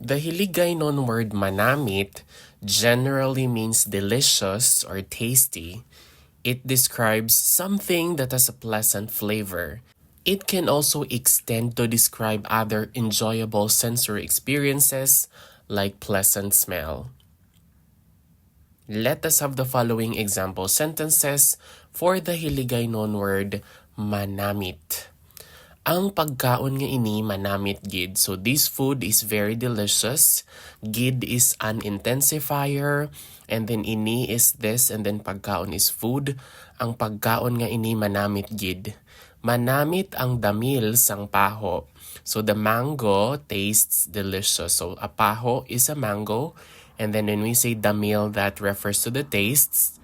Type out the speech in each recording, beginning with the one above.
The Hiligaynon word manamit generally means delicious or tasty. It describes something that has a pleasant flavor. It can also extend to describe other enjoyable sensory experiences like pleasant smell. Let us have the following example sentences for the Hiligaynon word manamit. Ang pagkaon nga ini manamit gid. So this food is very delicious. Gid is an intensifier. And then ini is this. And then pagkaon is food. Ang pagkaon nga ini manamit gid. Manamit ang damil sang paho. So the mango tastes delicious. So a paho is a mango. And then when we say damil, that refers to the taste.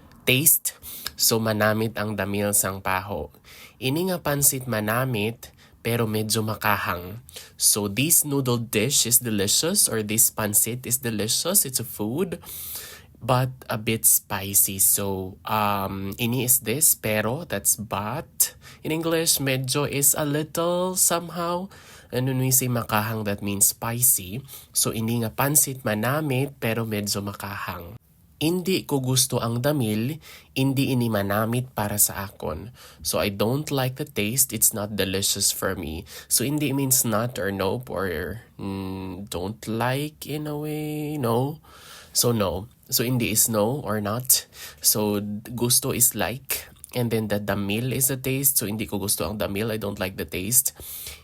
So manamit ang damil sang paho. Ini nga pansit manamit, pero medyo makahang. So this noodle dish is delicious, or this pansit is delicious. It's a food, but a bit spicy. So ini is this, pero that's but. In English, medyo is a little somehow. And when we say makahang, that means spicy. So ini nga pansit manamit, pero medyo makahang. Hindi ko gusto ang damil, hindi ini manamit para sa akon. So I don't like the taste, it's not delicious for me. So hindi means not or nope or don't like in a way, no. So no. So hindi is no or not. So gusto is like. And then the damil is the taste. So hindi ko gusto ang damil, I don't like the taste.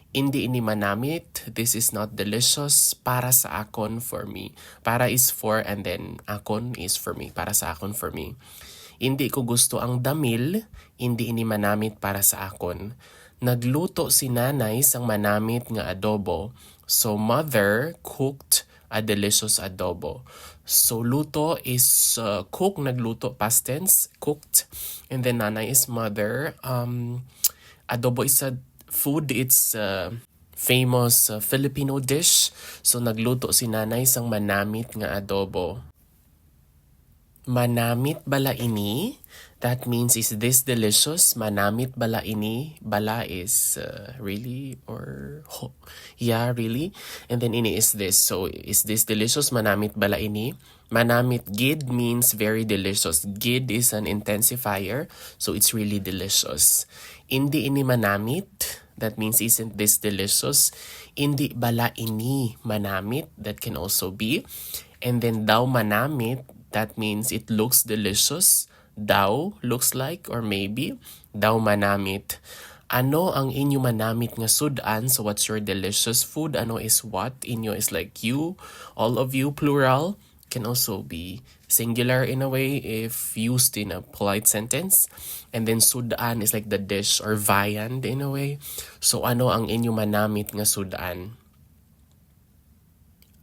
Hindi ini manamit, this is not delicious, para sa akon, for me. Para is for, and then akon is for me, para sa akon, for me. Hindi ko gusto ang damil, hindi ini manamit para sa akon. Nagluto si nanay sang manamit nga adobo. So mother cooked a delicious adobo. So luto is cook, nagluto, past tense, cooked. And then nanay is mother. Adobo is a food, it's a famous Filipino dish. So nagluto si nanay sang manamit nga adobo. Manamit bala ini, that means is this delicious? Manamit bala ini, bala is really or yeah, really. And then ini is this. So is this delicious? Manamit bala ini. Manamit gid means very delicious. Gid is an intensifier, so it's really delicious. Hindi ini manamit, that means isn't this delicious. Hindi bala ini manamit, that can also be. And then daw manamit, that means it looks delicious. Daw looks like or maybe. Daw manamit. Ano ang inyo manamit nga sudan? So what's your delicious food? Ano is what? Inyo is like you, all of you, plural. Can also be singular in a way if used in a polite sentence. And then sudan is like the dish or viand in a way. So ano ang inyo manamit nga sudan?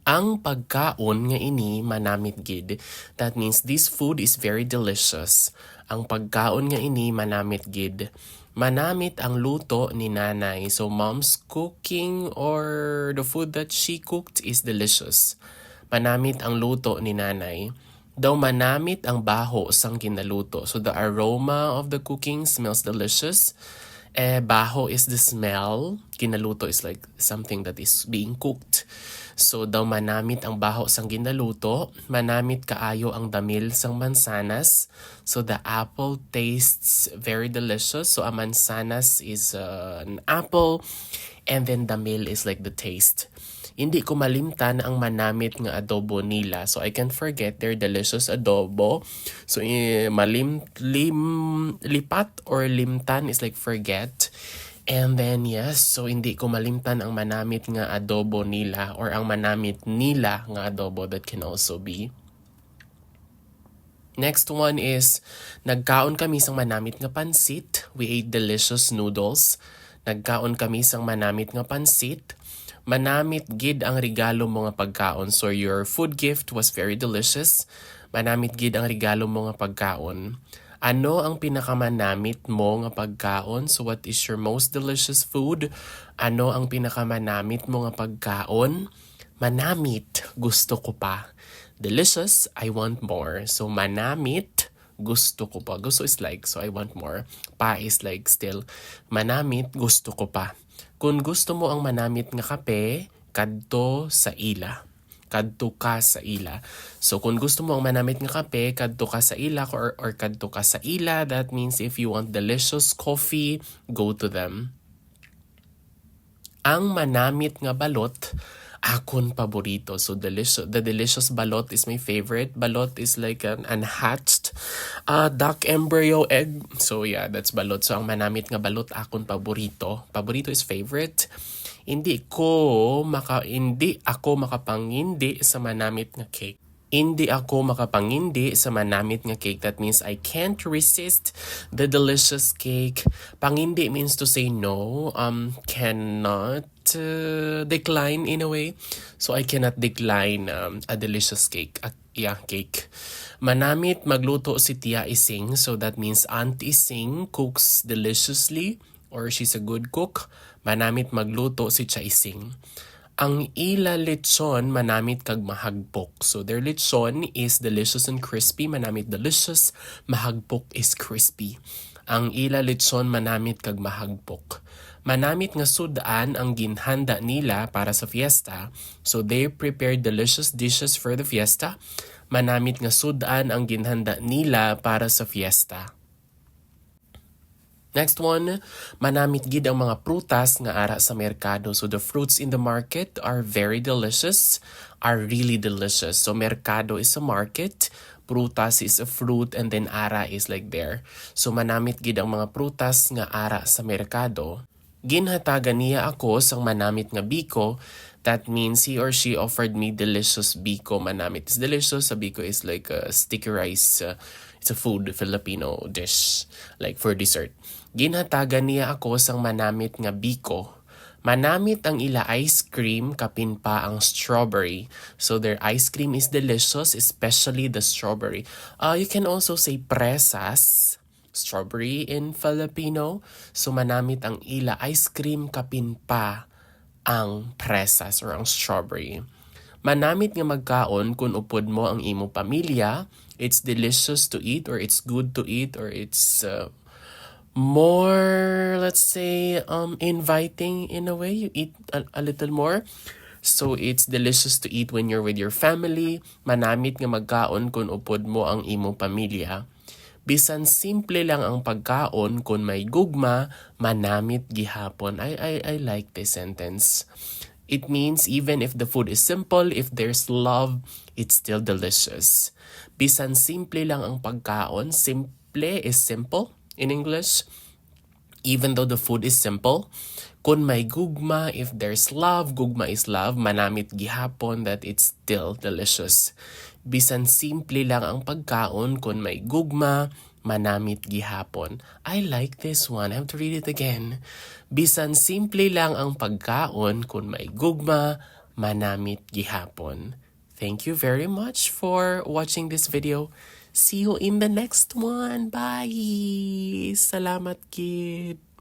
Ang pagkaon nga ini manamit gid. That means this food is very delicious. Ang pagkaon nga ini manamit gid. Manamit ang luto ni nanay. So mom's cooking or the food that she cooked is delicious. Manamit ang luto ni nanay. Daw manamit ang baho sang kinaluto. So the aroma of the cooking smells delicious. Baho is the smell. Kinaluto is like something that is being cooked. So daw manamit ang baho sang kinaluto. Manamit kaayo ang damil sang mansanas. So the apple tastes very delicious. So a mansanas is an apple. And then damil is like the taste. Hindi ko malimtan ang manamit nga adobo nila. So I can forget their delicious adobo. So lipat or limtan is like forget. And then yes, so hindi ko malimtan ang manamit nga adobo nila or ang manamit nila nga adobo, that can also be. Next one is, nagkaon kami sang manamit nga pansit. We ate delicious noodles. Nagkaon kami sang manamit nga pansit. Manamit gid ang regalo mo nga pagkaon. So your food gift was very delicious. Manamit gid ang regalo mo nga pagkaon. Ano ang pinakamanamit mo nga pagkaon? So what is your most delicious food? Ano ang pinakamanamit mo nga pagkaon? Manamit, gusto ko pa. Delicious, I want more. So manamit, gusto ko pa. Gusto is like, so I want more. Pa is like still. Manamit, gusto ko pa. Kung gusto mo ang manamit nga kape, kadto sa ila. Kadto ka sa ila. So kung gusto mo ang manamit nga kape, kadto ka sa ila or kadto ka sa ila. That means if you want delicious coffee, go to them. Ang manamit nga balot, akon paborito. So the delicious balot is my favorite. Balot is like an unhatched duck embryo egg. So yeah, that's balot. So ang manamit nga balot, akon paborito. Paborito is favorite. Hindi ako makapangindi sa manamit nga cake. Hindi ako makapangindi sa manamit nga cake. That means I can't resist the delicious cake. Pangindi means to say no. Cannot decline in a way. So I cannot decline a delicious cake. Cake. Manamit magluto si Tia Ising. So that means Aunt Ising cooks deliciously or she's a good cook. Manamit magluto si Tia Ising. Ang ila lechon manamit kag mahagpok. So their lechon is delicious and crispy. Manamit delicious, mahagpok is crispy. Ang ila lechon manamit kag mahagpok. Manamit nga sudan ang ginhanda nila para sa fiesta. So they prepared delicious dishes for the fiesta. Manamit nga sudan ang ginhanda nila para sa fiesta. Next one, manamit gid ang mga prutas nga ara sa merkado. So the fruits in the market are very delicious, are really delicious. So merkado is a market, prutas is a fruit, and then ara is like there. So manamit gid ang mga prutas nga ara sa merkado. Ginhatagan niya ako sang manamit nga biko. That means he or she offered me delicious biko. Manamit is delicious. Sa biko is like a sticky rice. It's a food, Filipino dish, like for dessert. Ginhatagan niya ako sang manamit nga biko. Manamit ang ila ice cream kapin pa ang strawberry. So their ice cream is delicious, especially the strawberry. You can also say presas, strawberry in Filipino. So manamit ang ila ice cream kapin pa ang presas or ang strawberry. Manamit nga magkaon kung upod mo ang imo pamilya. It's delicious to eat or it's good to eat or it's more, let's say, inviting in a way. You eat a little more. So it's delicious to eat when you're with your family. Manamit nga magkaon kung upod mo ang imo pamilya. Bisan simple lang ang pagkaon kung may gugma, manamit gihapon. I like this sentence. It means even if the food is simple, if there's love, it's still delicious. Bisan simple lang ang pagkaon. Simple is simple in English. Even though the food is simple, kung may gugma, if there's love, gugma is love, manamit gihapon that it's still delicious. Bisan simple lang ang pagkaon, kung may gugma, manamit gihapon. I like this one. I have to read it again. Bisan simple lang ang pagkaon, kung may gugma, manamit gihapon. Thank you very much for watching this video. See you in the next one. Bye! Salamat, kid!